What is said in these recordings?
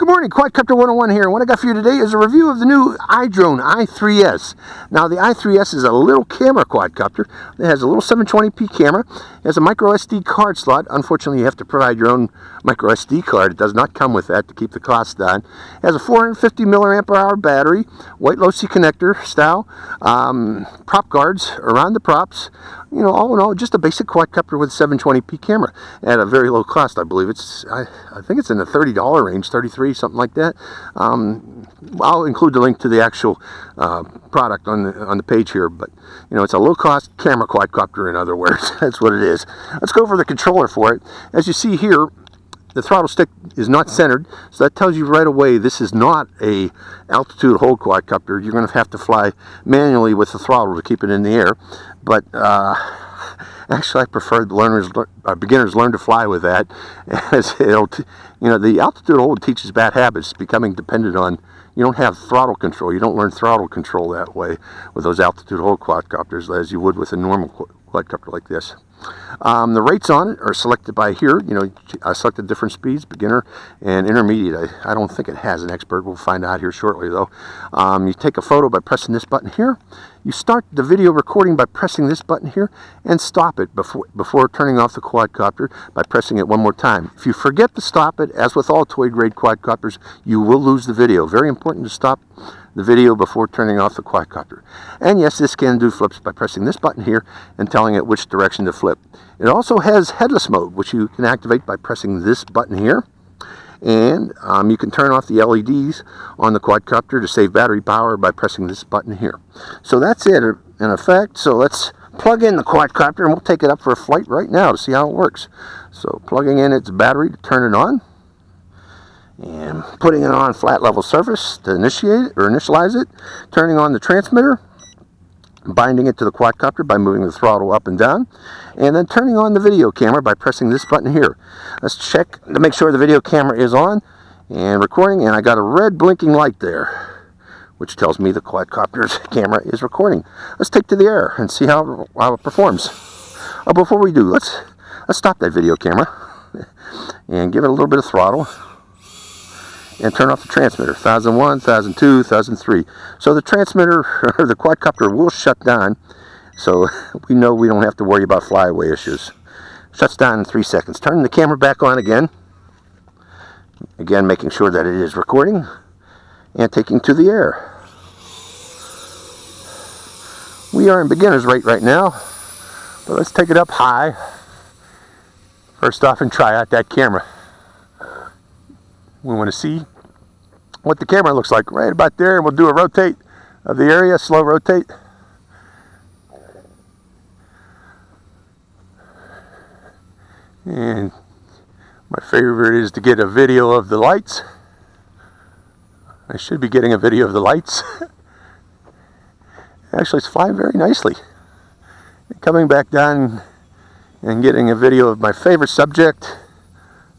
Good morning, Quadcopter 101 here. What I got for you today is a review of the new iDrone i3s. Now, the i3s is a little camera quadcopter. It has a little 720p camera. It has a microSD card slot. Unfortunately, you have to provide your own microSD card. It does not come with that to keep the cost down. It has a 450 milliamp hour battery, white Losi connector style, prop guards around the props. You know, all in all, just a basic quadcopter with a 720p camera at a very low cost. I believe it's, I think it's in the $30 range, 33, something like that. I'll include the link to the actual product on the page here, but you know, it's a low-cost camera quadcopter. In other words, that's what it is. Let's go over the controller for it. As you see here, the throttle stick is not centered, so that tells you right away this is not a altitude hold quadcopter. You're going to have to fly manually with the throttle to keep it in the air. But actually, I prefer beginners learn to fly with that, as it'll, you know, the altitude hold teaches bad habits, becoming dependent on. You don't have throttle control. You don't learn throttle control that way with those altitude hold quadcopters as you would with a normal quadcopter like this. The rates on it are selected by here. You know, I selected different speeds, beginner and intermediate. I don't think it has an expert. We'll find out here shortly, though. You take a photo by pressing this button here. You start the video recording by pressing this button here, and stop it before turning off the quadcopter by pressing it one more time. If you forget to stop it, as with all toy-grade quadcopters, you will lose the video. Very important to stop the video before turning off the quadcopter. And yes, this can do flips by pressing this button here and telling it which direction to flip. It also has headless mode, which you can activate by pressing this button here. And you can turn off the LEDs on the quadcopter to save battery power by pressing this button here. So that's it in effect. So let's plug in the quadcopter and we'll take it up for a flight right now to see how it works. So plugging in its battery to turn it on, and putting it on flat level surface to initiate it or initialize it, turning on the transmitter, binding it to the quadcopter by moving the throttle up and down, and then turning on the video camera by pressing this button here. Let's check to make sure the video camera is on and recording, and I got a red blinking light there, which tells me the quadcopter's camera is recording. Let's take to the air and see how it performs. Before we do, let's stop that video camera and give it a little bit of throttle and turn off the transmitter. 1001, 1002, 1003. So the transmitter, or the quadcopter, will shut down, so we know we don't have to worry about flyaway issues. Shuts down in 3 seconds. Turning the camera back on again. Again, making sure that it is recording and taking to the air. We are in beginner's rate right now, but let's take it up high first off and try out that camera. We want to see what the camera looks like right about there, and we'll do a rotate of the area, slow rotate. And my favorite is to get a video of the lights. I should be getting a video of the lights. Actually, it's flying very nicely. And coming back down and getting a video of my favorite subject,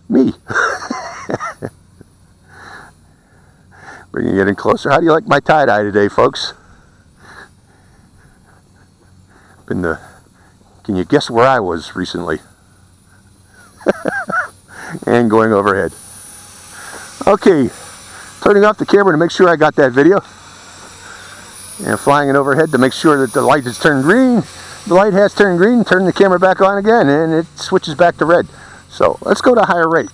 me. Bringing it in closer. How do you like my tie-dye today, folks? Can you guess where I was recently? And going overhead. Okay, turning off the camera to make sure I got that video. And flying it overhead to make sure that the light has turned green. The light has turned green. Turn the camera back on again and it switches back to red. So let's go to higher rate.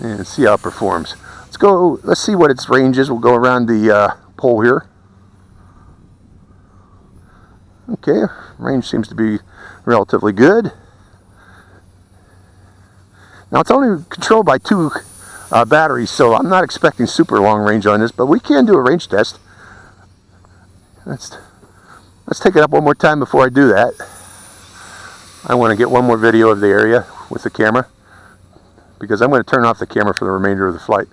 And see how it performs. Let's see what its range is. We'll go around the pole here. Okay, range seems to be relatively good. Now it's only controlled by 2 batteries, so I'm not expecting super long range on this, but we can do a range test. Let's take it up one more time before I do that. I want to get one more video of the area with the camera, because I'm going to turn off the camera for the remainder of the flight.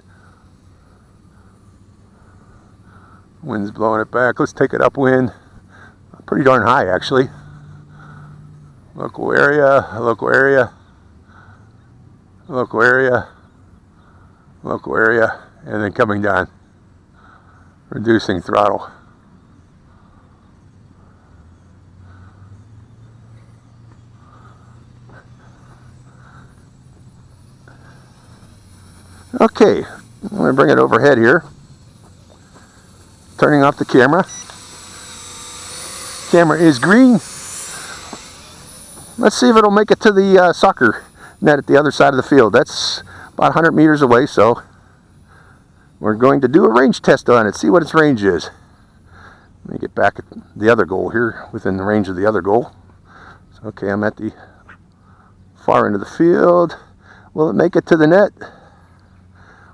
Wind's blowing it back. Let's take it upwind. Pretty darn high, actually. Local area, local area, local area, local area, and then coming down. Reducing throttle. Okay, I'm going to bring it overhead here. Turning off the camera. Camera is green. Let's see if it'll make it to the soccer net at the other side of the field. That's about 100 meters away, so we're going to do a range test on it, see what its range is. Let me get back at the other goal here, within the range of the other goal. So, okay, I'm at the far end of the field. Will it make it to the net?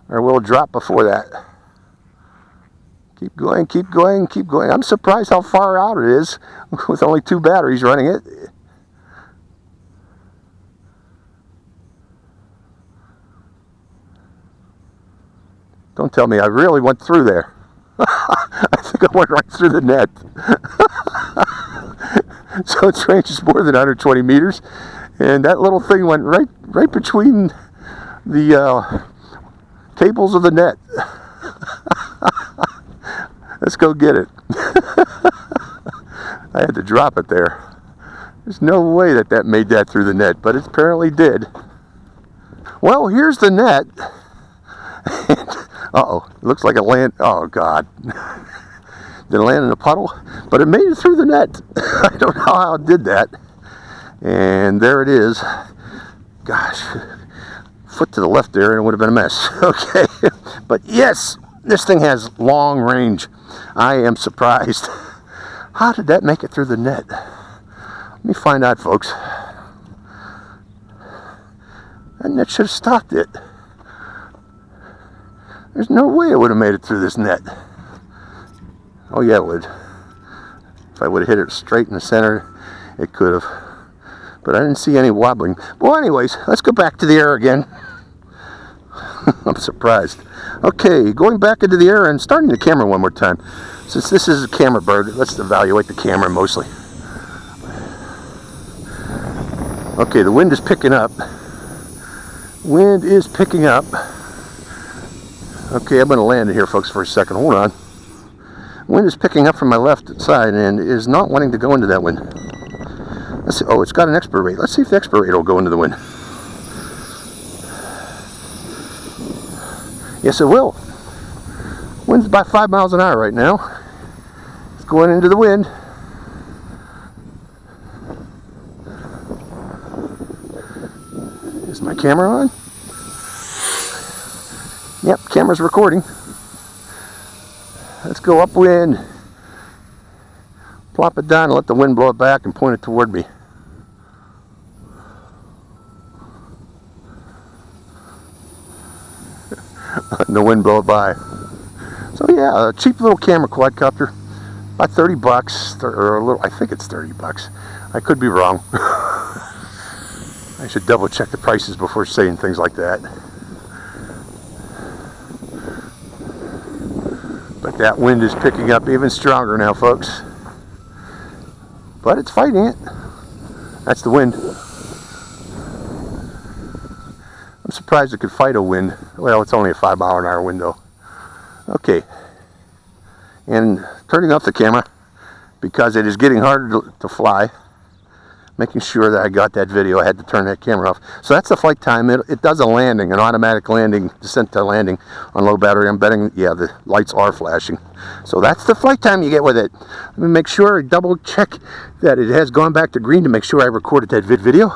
Or will it drop before that? Keep going, keep going, keep going. I'm surprised how far out it is with only 2 batteries running it. Don't tell me I really went through there. I think I went right through the net. So its range is more than 120 meters. And that little thing went right between the cables of the net. Let's go get it. I had to drop it there. There's no way that made that through the net, but it apparently did. Well, here's the net. Uh-oh, it looks like it landed. Oh, God. Did it land in a puddle? But it made it through the net. I don't know how it did that. And there it is. Gosh, foot to the left there and it would have been a mess. Okay, but yes, this thing has long range. I am surprised. How did that make it through the net? Let me find out, folks. That net should have stopped it. There's no way it would have made it through this net. Oh yeah, it would. If I would have hit it straight in the center, it could have. But I didn't see any wobbling. Well, anyways, let's go back to the air again. I'm surprised. Okay, going back into the air and starting the camera one more time. Since this is a camera bird, let's evaluate the camera mostly. Okay, the wind is picking up. Wind is picking up. Okay, I'm going to land it here, folks, for a second. Hold on. Wind is picking up from my left side and is not wanting to go into that wind. Let's see. Oh, it's got an expir rate. Let's see if the expir rate will go into the wind. Yes, it will. Wind's about 5 miles an hour right now. It's going into the wind. Is my camera on? Yep, camera's recording. Let's go upwind. Plop it down and let the wind blow it back and point it toward me. Letting the wind blow it by. So yeah, a cheap little camera quadcopter. About 30 bucks, or a little, I think it's 30 bucks. I could be wrong. I should double check the prices before saying things like that. But that wind is picking up even stronger now, folks. But it's fighting it. That's the wind. I'm surprised it could fight a wind. Well, it's only a 5 mile an hour wind though. Okay. And turning off the camera because it is getting harder to fly. Making sure that I got that video, I had to turn that camera off. So that's the flight time. It does a landing, an automatic landing, descent to landing on low battery. I'm betting, yeah, the lights are flashing. So that's the flight time you get with it. Let me make sure, double check that it has gone back to green to make sure I recorded that video.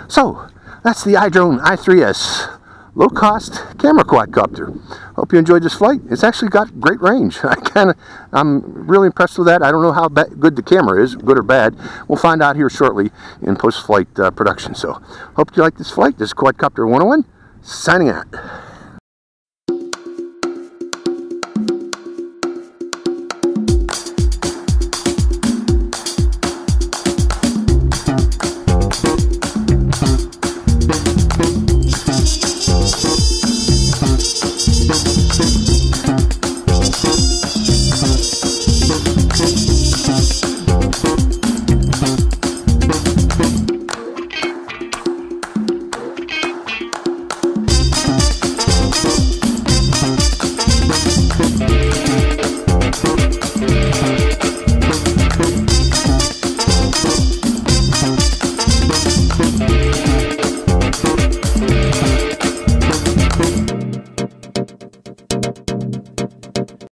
So that's the idrone i3s. Low-cost camera quadcopter. Hope you enjoyed this flight. It's actually got great range. I'm really impressed with that. I don't know how good the camera is, good or bad. We'll find out here shortly in post-flight production. So, hope you like this flight. This is Quadcopter 101, signing out.